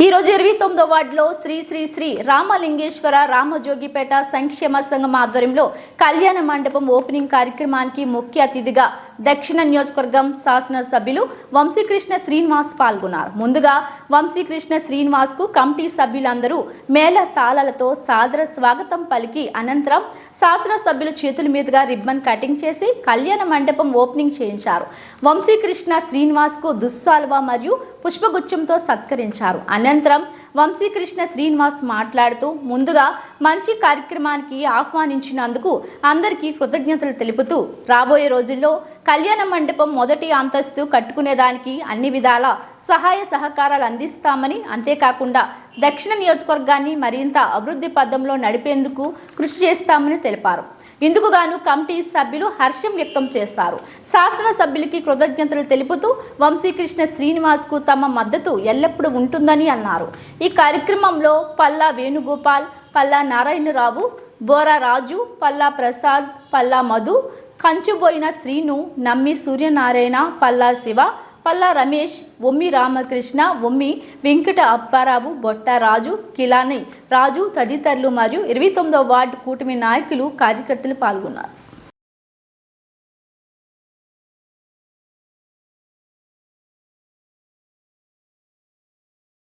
ఈ రోజు 29వ వార్డులో శ్రీ శ్రీ శ్రీ రామలింగేశ్వర రామజోగిపేట సంక్షేమ సంఘం ఆధ్వర్యంలో కళ్యాణ మండపం ఓపెనింగ్ కార్యక్రమానికి ముఖ్య అతిథిగా దక్షిణ నియోజకవర్గం శాసనసభ్యులు వంశీకృష్ణ శ్రీనివాస్ పాల్గొన్నారు. ముందుగా వంశీకృష్ణ శ్రీనివాస్ కు కమిటీ సభ్యులందరూ మేళ తాళాలతో సాదర స్వాగతం పలికి అనంతరం శాసనసభ్యుల చేతుల మీదుగా రిబ్బన్ కటింగ్ చేసి కళ్యాణ మండపం ఓపెనింగ్ చేయించారు. వంశీకృష్ణ శ్రీనివాస్ కు దుస్సాల్వా మరియు పుష్పగుచ్చంతో సత్కరించారు. అనంతరం వంశీకృష్ణ శ్రీనివాస్ మాట్లాడుతూ ముందుగా మంచి కార్యక్రమానికి ఆహ్వానించినందుకు అందరికీ కృతజ్ఞతలు తెలుపుతూ రాబోయే రోజుల్లో కళ్యాణ మండపం మొదటి అంతస్తు కట్టుకునేదానికి అన్ని విధాల సహాయ సహకారాలు అందిస్తామని, అంతేకాకుండా దక్షిణ నియోజకవర్గాన్ని మరింత అభివృద్ధి పథంలో నడిపేందుకు కృషి చేస్తామని తెలిపారు. ఇందుకు గాను కమిటీ సభ్యులు హర్షం వ్యక్తం చేశారు. శాసనసభ్యులకి కృతజ్ఞతలు తెలుపుతూ వంశీకృష్ణ శ్రీనివాస్ కు తమ మద్దతు ఎల్లప్పుడూ ఉంటుందని అన్నారు. ఈ కార్యక్రమంలో పల్లా వేణుగోపాల్, పల్లా నారాయణరావు, బోరా రాజు, పల్లా ప్రసాద్, పల్లా మధు, కంచుబోయిన శ్రీను, నమ్మి సూర్యనారాయణ, పల్లా శివ, పల్లా రమేష్, ఒమ్మి రామకృష్ణ, ఒమ్మి వెంకట అప్పారావు, బొట్టరాజు, కిలాని రాజు తదితరులు మరియు 29వ వార్డు కూటమి నాయకులు, కార్యకర్తలు పాల్గొన్నారు.